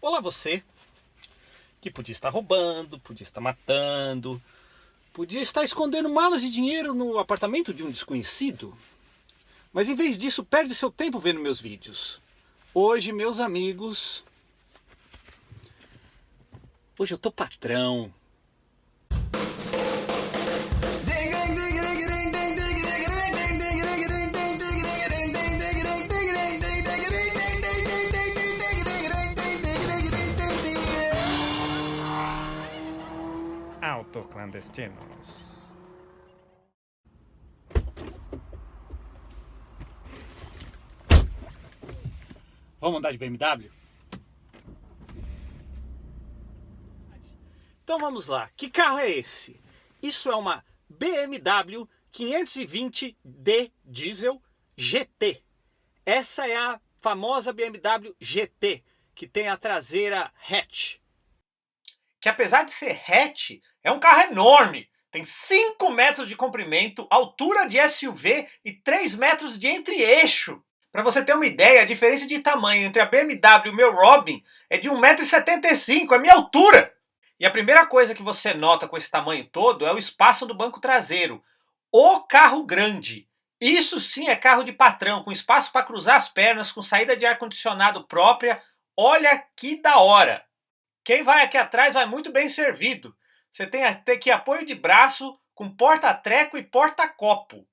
Olá você, que podia estar roubando, podia estar matando, podia estar escondendo malas de dinheiro no apartamento de um desconhecido. Mas em vez disso, perde seu tempo vendo meus vídeos. Hoje, meus amigos... Hoje eu tô patrão. Autoclandestinos. Vamos andar de BMW? Então vamos lá. Que carro é esse? Isso é uma BMW 520D Diesel GT. Essa é a famosa BMW GT, que tem a traseira hatch. Que apesar de ser hatch, é um carro enorme. Tem 5 metros de comprimento, altura de SUV e 3 metros de entre-eixo. Para você ter uma ideia, a diferença de tamanho entre a BMW e o meu Robin é de 1,75 m, é minha altura. E a primeira coisa que você nota com esse tamanho todo é o espaço do banco traseiro. O carro grande. Isso sim é carro de patrão, com espaço para cruzar as pernas, com saída de ar-condicionado própria. Olha que da hora! Quem vai aqui atrás vai muito bem servido. Você tem até aqui apoio de braço com porta-treco e porta-copo.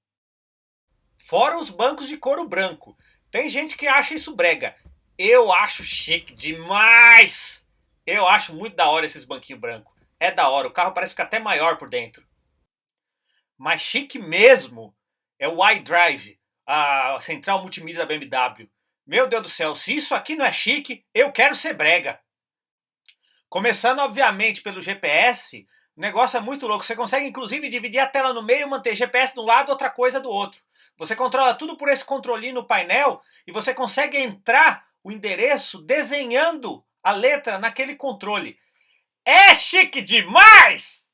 Fora os bancos de couro branco. Tem gente que acha isso brega. Eu acho chique demais! Eu acho muito da hora esses banquinhos brancos. É da hora, o carro parece ficar até maior por dentro. Mas chique mesmo é o iDrive, a central multimídia da BMW. Meu Deus do céu, se isso aqui não é chique, eu quero ser brega. Começando, obviamente, pelo GPS, o negócio é muito louco. Você consegue, inclusive, dividir a tela no meio, manter GPS de um lado e outra coisa do outro. Você controla tudo por esse controlinho no painel e você consegue entrar o endereço desenhando a letra naquele controle. É chique demais!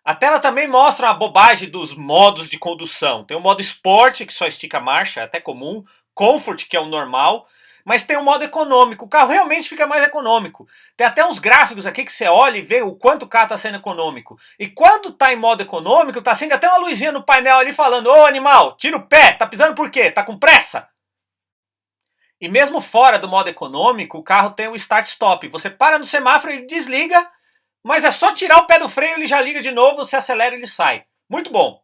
A tela também mostra a bobagem dos modos de condução. Tem o modo Sport, que só estica a marcha, é até comum. Comfort, que é o normal. Mas tem o modo econômico. O carro realmente fica mais econômico. Tem até uns gráficos aqui que você olha e vê o quanto o carro está sendo econômico. E quando está em modo econômico, está acende até uma luzinha no painel ali falando: ô animal, tira o pé, tá pisando por quê? Tá com pressa? E mesmo fora do modo econômico, o carro tem o start-stop. Você para no semáforo, ele desliga, mas é só tirar o pé do freio, ele já liga de novo, você acelera e ele sai. Muito bom.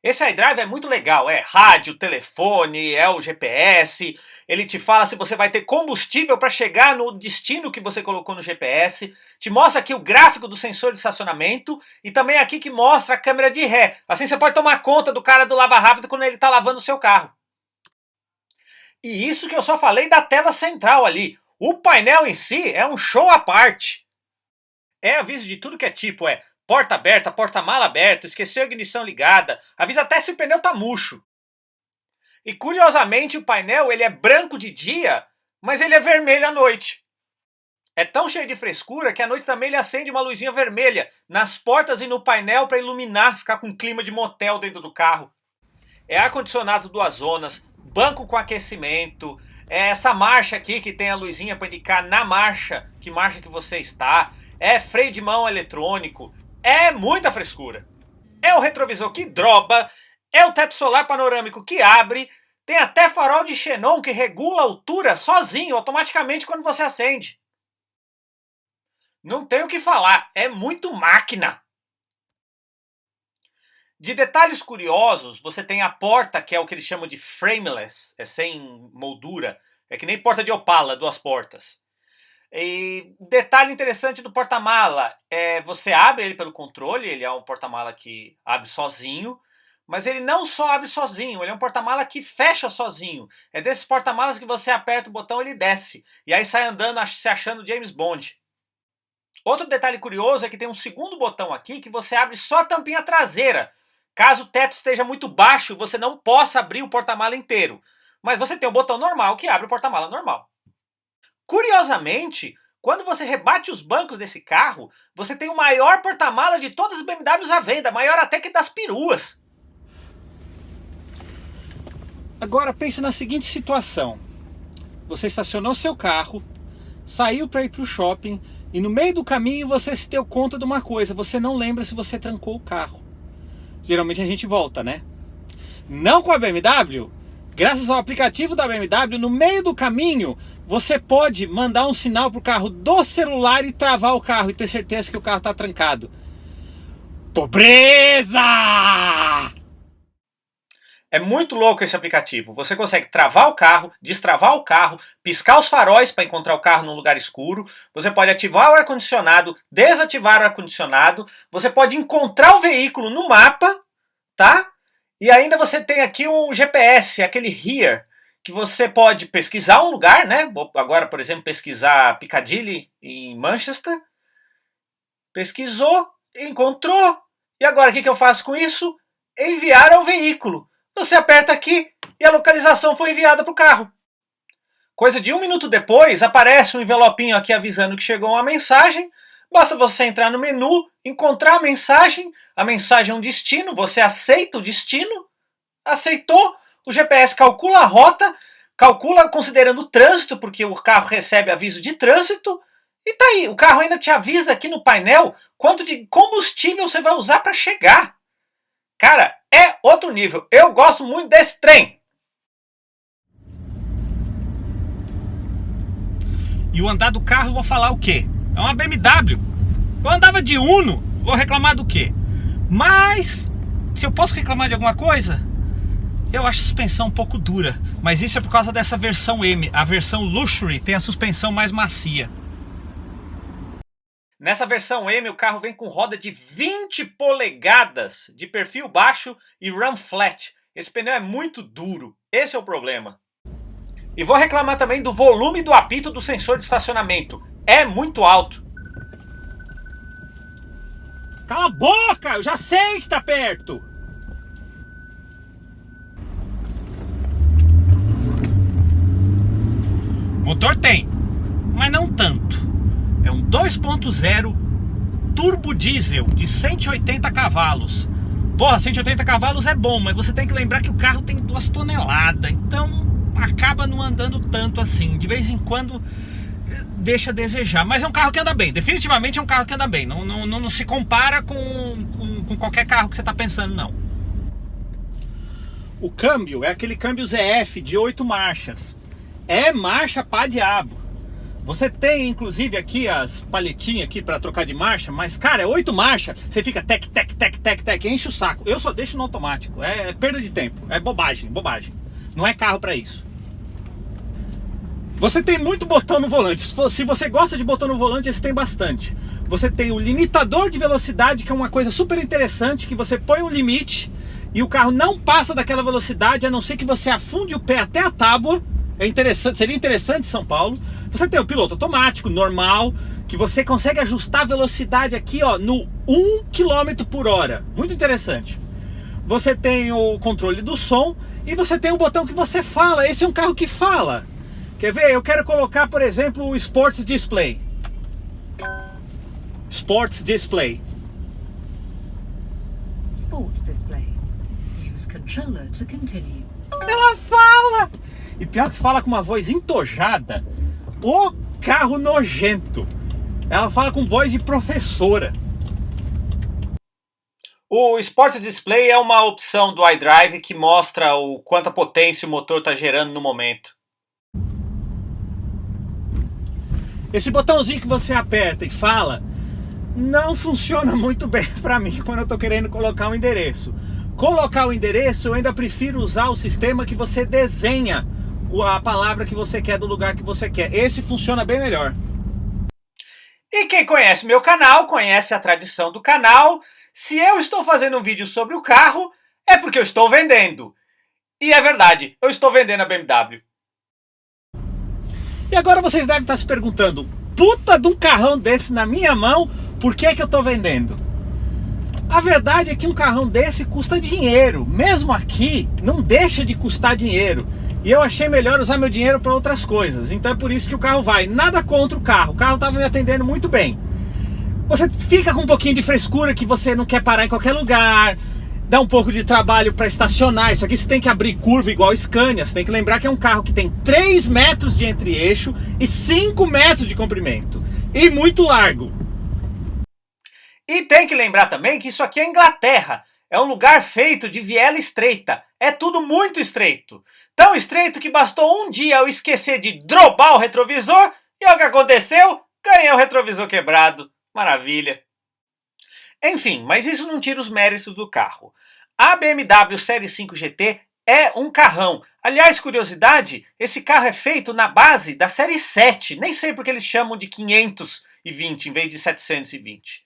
Esse iDrive é muito legal, é rádio, telefone, é o GPS, ele te fala se você vai ter combustível para chegar no destino que você colocou no GPS, te mostra aqui o gráfico do sensor de estacionamento e também aqui que mostra a câmera de ré. Assim você pode tomar conta do cara do lava rápido quando ele está lavando o seu carro. E isso que eu só falei da tela central ali. O painel em si é um show à parte. É aviso de tudo que é tipo, é porta aberta, porta-mala aberta, esqueceu a ignição ligada, avisa até se o pneu tá murcho. E curiosamente o painel ele é branco de dia, mas ele é vermelho à noite. É tão cheio de frescura que à noite também ele acende uma luzinha vermelha nas portas e no painel para iluminar, ficar com um clima de motel dentro do carro. É ar-condicionado 2 zonas, banco com aquecimento, é essa marcha aqui que tem a luzinha para indicar na marcha que você está, é freio de mão eletrônico, é muita frescura. É o retrovisor que droba, é o teto solar panorâmico que abre, tem até farol de xenon que regula a altura sozinho, automaticamente quando você acende. Não tem o que falar, é muito máquina. De detalhes curiosos, você tem a porta, que é o que eles chamam de frameless, é sem moldura, é que nem porta de Opala, 2 portas. E detalhe interessante do porta-mala, você abre ele pelo controle, ele é um porta-mala que abre sozinho, mas ele não só abre sozinho, ele é um porta-mala que fecha sozinho. É desses porta-malas que você aperta o botão e ele desce, e aí sai andando se achando James Bond. Outro detalhe curioso é que tem um segundo botão aqui que você abre só a tampinha traseira. Caso o teto esteja muito baixo, você não possa abrir o porta-mala inteiro. Mas você tem o botão normal que abre o porta-mala normal. Curiosamente, quando você rebate os bancos desse carro, você tem o maior porta-mala de todas as BMWs à venda, maior até que das peruas. Agora pense na seguinte situação. Você estacionou seu carro, saiu para ir para o shopping e no meio do caminho você se deu conta de uma coisa, você não lembra se você trancou o carro. Geralmente a gente volta, né? Não com a BMW. Graças ao aplicativo da BMW, no meio do caminho, você pode mandar um sinal para o carro do celular e travar o carro e ter certeza que o carro está trancado. Pobreza! É muito louco esse aplicativo. Você consegue travar o carro, destravar o carro, piscar os faróis para encontrar o carro num lugar escuro. Você pode ativar o ar-condicionado, desativar o ar-condicionado. Você pode encontrar o veículo no mapa, tá? E ainda você tem aqui um GPS, aquele Here, que você pode pesquisar um lugar, né? Vou agora, por exemplo, pesquisar Piccadilly em Manchester. Pesquisou, encontrou. E agora o que eu faço com isso? Enviar ao veículo. Você aperta aqui e a localização foi enviada para o carro. Coisa de 1 minuto depois, aparece um envelopinho aqui avisando que chegou uma mensagem. Basta você entrar no menu, encontrar a mensagem é um destino, você aceita o destino, aceitou, o GPS calcula a rota, calcula considerando o trânsito, porque o carro recebe aviso de trânsito, e tá aí, o carro ainda te avisa aqui no painel quanto de combustível você vai usar para chegar. Cara, é outro nível. Eu gosto muito desse trem. E o andar do carro, eu vou falar o quê? É uma BMW. Eu andava de Uno, vou reclamar do quê? Mas, se eu posso reclamar de alguma coisa, eu acho a suspensão um pouco dura. Mas isso é por causa dessa versão M. A versão Luxury tem a suspensão mais macia. Nessa versão M, o carro vem com roda de 20 polegadas de perfil baixo e run flat. Esse pneu é muito duro, esse é o problema. E vou reclamar também do volume do apito do sensor de estacionamento. É muito alto. Cala a boca, eu já sei que tá perto. Motor tem, mas não tanto. É um 2.0 turbo diesel de 180 cavalos. Porra, 180 cavalos é bom, mas você tem que lembrar que o carro tem 2 toneladas. Então acaba não andando tanto assim. De vez em quando deixa a desejar. Mas é um carro que anda bem. Definitivamente é um carro que anda bem. Não se compara com qualquer carro que você está pensando, não. O câmbio é aquele câmbio ZF de 8 marchas. É marcha pra diabo. Você tem, inclusive, aqui as paletinhas aqui para trocar de marcha, mas, cara, é 8 marchas, você fica tec, enche o saco. Eu só deixo no automático, é perda de tempo, é bobagem. Não é carro para isso. Você tem muito botão no volante, se você gosta de botão no volante, você tem bastante. Você tem o limitador de velocidade, que é uma coisa super interessante, que você põe um limite e o carro não passa daquela velocidade, a não ser que você afunde o pé até a tábua. É interessante, seria interessante em São Paulo. Você tem o piloto automático, normal, que você consegue ajustar a velocidade aqui, ó, no 1 km por hora. Muito interessante. Você tem o controle do som e você tem o botão que você fala. Esse é um carro que fala. Quer ver? Eu quero colocar, por exemplo, o Sports Display. Sports Display. Sports displays. Use controller to continue. Ela fala! E pior que fala com uma voz entojada. O carro nojento. Ela fala com voz de professora. O Sports Display é uma opção do iDrive que mostra o quanta potência o motor está gerando no momento. Esse botãozinho que você aperta e fala não funciona muito bem para mim quando eu estou querendo colocar um endereço. Colocar o endereço, eu ainda prefiro usar o sistema que você desenha a palavra que você quer do lugar que você quer. Esse funciona bem melhor. E quem conhece meu canal, conhece a tradição do canal. Se eu estou fazendo um vídeo sobre o carro, é porque eu estou vendendo. E é verdade, eu estou vendendo a BMW. E agora vocês devem estar se perguntando, puta de um carrão desse na minha mão, por que que eu estou vendendo? A verdade é que um carrão desse custa dinheiro. Mesmo aqui, não deixa de custar dinheiro. E eu achei melhor usar meu dinheiro para outras coisas. Então é por isso que o carro vai. Nada contra o carro estava me atendendo muito bem. Você fica com um pouquinho de frescura que você não quer parar em qualquer lugar. Dá um pouco de trabalho para estacionar. Isso aqui você tem que abrir curva igual Scania. Você tem que lembrar que é um carro que tem 3 metros de entre-eixo e 5 metros de comprimento. E muito largo. E tem que lembrar também que isso aqui é Inglaterra. É um lugar feito de viela estreita. É tudo muito estreito. Tão estreito que bastou um dia eu esquecer de drobar o retrovisor e olha o que aconteceu? Ganhei o retrovisor quebrado. Maravilha. Enfim, mas isso não tira os méritos do carro. A BMW Série 5 GT é um carrão. Aliás, curiosidade, esse carro é feito na base da Série 7. Nem sei porque eles chamam de 520 em vez de 720.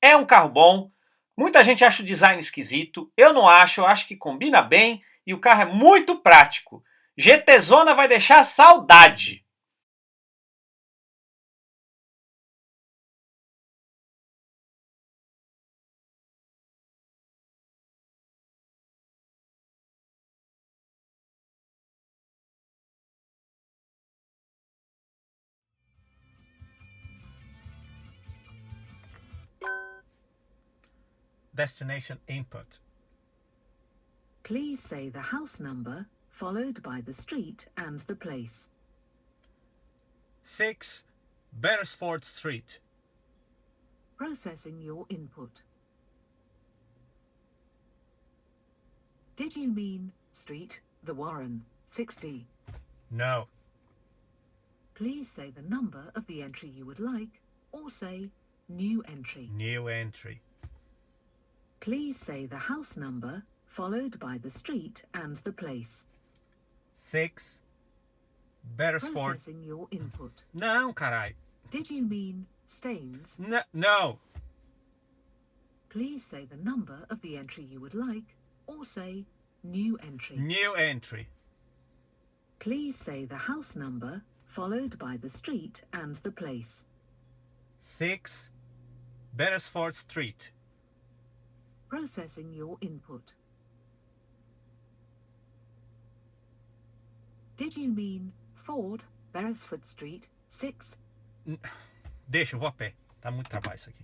É um carro bom. Muita gente acha o design esquisito. Eu não acho, eu acho que combina bem e o carro é muito prático. GTzona vai deixar saudade. Destination input. Please say the house number, followed by the street and the place. 6 Beresford Street. Processing your input. Did you mean street, the Warren, 60? No. Please say the number of the entry you would like, or say new entry. New entry. Please say the house number, followed by the street and the place. 6 Beresford. Processing your input. Não, carai. Did you mean Staines? No. Please say the number of the entry you would like, or say new entry. New entry. Please say the house number, followed by the street and the place. 6 Beresford Street. Processing your input. Did you mean Ford, Beresford Street, 6th? Deixa, eu vou a pé. Tá muito trabalho isso aqui.